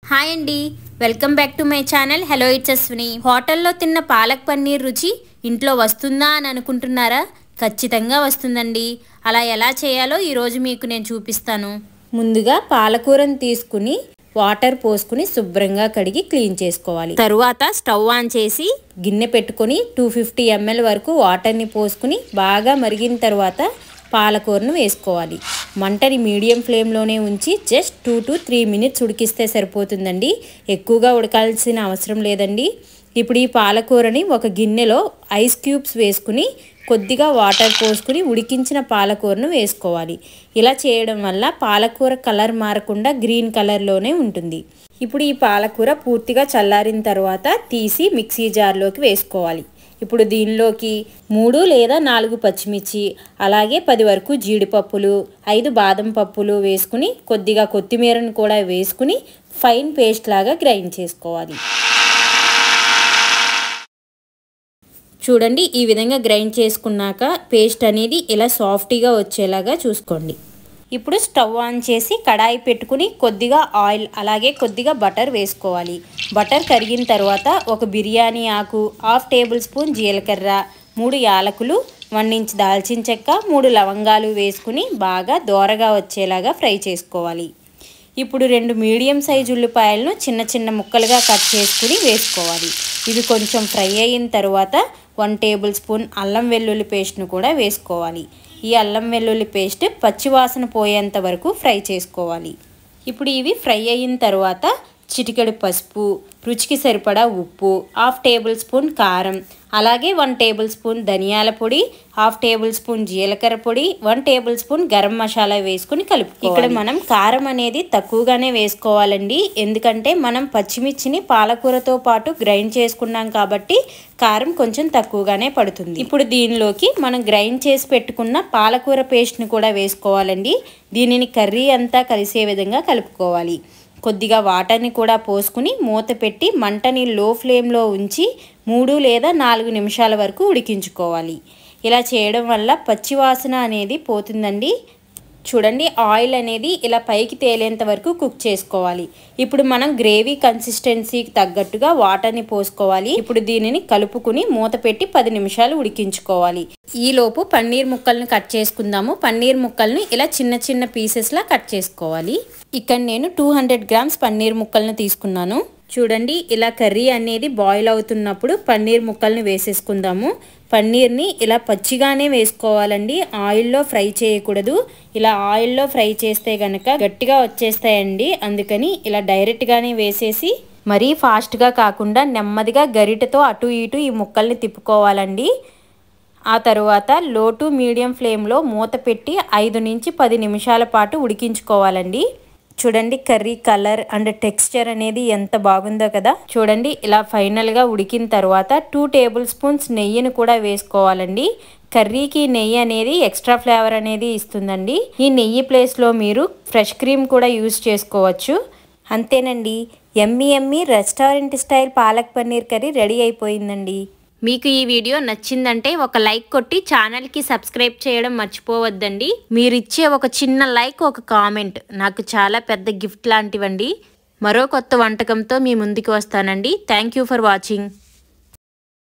Hi అండి, welcome back to my channel. Hello, it's Ashwini. హోటల్లో తిన్న పాలక్ పన్నీర్ రుచి ఇంట్లో వస్తుందా అని అనుకుంటున్నారా? ఖచ్చితంగా వస్తుందండి. అలా ఎలా చేయాలో ఈరోజు మీకు నేను చూపిస్తాను. ముందుగా పాలకూరను తీసుకుని వాటర్ పోసుకుని శుభ్రంగా కడిగి క్లీన్ చేసుకోవాలి. తరువాత స్టవ్ ఆన్ చేసి గిన్నె పెట్టుకొని 250 ml వరకు వాటర్ని పోసుకుని బాగా మరిగిన తర్వాత పాలకూరను వేసుకోవాలి. మంటని మీడియం ఫ్లేమ్లోనే ఉంచి జస్ట్ 2 to 3 minutes ఉడికిస్తే సరిపోతుందండి. ఎక్కువగా ఉడకాల్సిన అవసరం లేదండి. ఇప్పుడు ఈ పాలకూరని ఒక గిన్నెలో ఐస్ క్యూబ్స్ వేసుకుని కొద్దిగా వాటర్ పోసుకుని ఉడికించిన పాలకూరను వేసుకోవాలి. ఇలా చేయడం వల్ల పాలకూర కలర్ మారకుండా గ్రీన్ కలర్లోనే ఉంటుంది. ఇప్పుడు ఈ పాలకూర పూర్తిగా చల్లారిన తర్వాత తీసి మిక్సీ జార్లోకి వేసుకోవాలి. ఇప్పుడు దీనిలోకి 3 లేదా 4 పచ్చిమిర్చి, అలాగే 10 వరకు జీడిపప్పులు, 5 బాదం పప్పులు వేసుకుని కొద్దిగా కొత్తిమీరను కూడా వేసుకుని ఫైన్ పేస్ట్ లాగా గ్రైండ్ చేసుకోవాలి. చూడండి, ఈ విధంగా గ్రైండ్ చేసుకున్నాక పేస్ట్ అనేది ఇలా సాఫ్ట్గా వచ్చేలాగా చూసుకోండి. ఇప్పుడు స్టవ్ ఆన్ చేసి కడాయి పెట్టుకుని కొద్దిగా ఆయిల్ అలాగే కొద్దిగా బటర్ వేసుకోవాలి. బటర్ కరిగిన తర్వాత ఒక బిర్యానీ ఆకు, 1/2 టేబుల్ స్పూన్ జీలకర్ర, 3 యాలకులు, 1 ఇంచ్ దాల్చిన చెక్క, 3 లవంగాలు వేసుకుని బాగా దోరగా వచ్చేలాగా ఫ్రై చేసుకోవాలి. ఇప్పుడు 2 మీడియం సైజు ఉల్లిపాయలను చిన్న చిన్న ముక్కలుగా కట్ చేసుకుని వేసుకోవాలి. ఇవి కొంచెం ఫ్రై అయిన తర్వాత 1 టేబుల్ స్పూన్ అల్లం వెల్లుల్లి పేస్ట్ను కూడా వేసుకోవాలి. ఈ అల్లం వెల్లుల్లి పేస్ట్ పచ్చివాసన పోయేంత వరకు ఫ్రై చేసుకోవాలి. ఇప్పుడు ఇవి ఫ్రై అయిన తర్వాత చిటికెడు పసుపు, రుచికి సరిపడా ఉప్పు, 1/2 టేబుల్ స్పూన్ కారం, అలాగే 1 టేబుల్ స్పూన్ ధనియాల పొడి, 1/2 టేబుల్ స్పూన్ జీలకర్ర పొడి, 1 టేబుల్ స్పూన్ గరం మసాలా వేసుకుని కలుపుకోవాలి. ఇక్కడ మనం కారం అనేది తక్కువగానే వేసుకోవాలండి. ఎందుకంటే మనం పచ్చిమిర్చిని పాలకూరతో పాటు గ్రైండ్ చేసుకున్నాం కాబట్టి కారం కొంచెం తక్కువగానే పడుతుంది. ఇప్పుడు దీనిలోకి మనం గ్రైండ్ చేసి పెట్టుకున్న పాలకూర పేస్ట్ని కూడా వేసుకోవాలండి. దీనిని కర్రీ అంతా కలిసే విధంగా కలుపుకోవాలి. కొద్దిగా వాటర్ని కూడా పోసుకుని మూత పెట్టి మంటని లో ఫ్లేమ్లో ఉంచి 3 లేదా 4 నిమిషాల వరకు ఉడికించుకోవాలి. ఇలా చేయడం వల్ల పచ్చివాసన అనేది పోతుందండి. చూడండి, ఆయిల్ అనేది ఇలా పైకి తేలేంత వరకు కుక్ చేసుకోవాలి. ఇప్పుడు మనం గ్రేవీ కన్సిస్టెన్సీకి తగ్గట్టుగా వాటర్ని పోసుకోవాలి. ఇప్పుడు దీనిని కలుపుకుని మూత పెట్టి 10 నిమిషాలు ఉడికించుకోవాలి. ఈలోపు పన్నీర్ ముక్కలను కట్ చేసుకుందాము. పన్నీర్ ముక్కల్ని ఇలా చిన్న చిన్న పీసెస్లా కట్ చేసుకోవాలి. ఇక్కడ నేను 200 గ్రామ్స్ పన్నీర్ ముక్కలను తీసుకున్నాను. చూడండి, ఇలా కర్రీ అనేది బాయిల్ అవుతున్నప్పుడు పన్నీర్ ముక్కల్ని వేసేసుకుందాము. పన్నీర్ని ఇలా పచ్చిగానే వేసుకోవాలండి, ఆయిల్లో ఫ్రై చేయకూడదు. ఇలా ఆయిల్లో ఫ్రై చేస్తే కనుక గట్టిగా వచ్చేస్తాయండి. అందుకని ఇలా డైరెక్ట్గానే వేసేసి మరీ ఫాస్ట్గా కాకుండా నెమ్మదిగా గరిటెతో అటు ఇటు ఈ ముక్కల్ని తిప్పుకోవాలండి. ఆ తర్వాత లో టు మీడియం ఫ్లేమ్లో మూత పెట్టి 5 నుంచి 10 నిమిషాల పాటు ఉడికించుకోవాలండి. చూడండి, కర్రీ కలర్ అండ్ టెక్స్చర్ అనేది ఎంత బాగుందో కదా. చూడండి, ఇలా ఫైనల్గా ఉడికిన తర్వాత 2 టేబుల్ స్పూన్స్ నెయ్యిని కూడా వేసుకోవాలండి. కర్రీకి నెయ్యి అనేది ఎక్స్ట్రా ఫ్లేవర్ అనేది ఇస్తుందండి. ఈ నెయ్యి ప్లేస్లో మీరు ఫ్రెష్ క్రీమ్ కూడా యూజ్ చేసుకోవచ్చు. అంతేనండి, yummy restaurant style palak paneer curry ready అయిపోయిందండి. మీకు ఈ వీడియో నచ్చిందంటే ఒక లైక్ కొట్టి ఛానల్కి సబ్స్క్రైబ్ చేయడం మర్చిపోవద్దండి. మీరిచ్చే ఒక చిన్న లైక్, ఒక కామెంట్ నాకు చాలా పెద్ద గిఫ్ట్ లాంటివండి. మరో కొత్త వంటకంతో మీ ముందుకు వస్తానండి. Thank you for watching.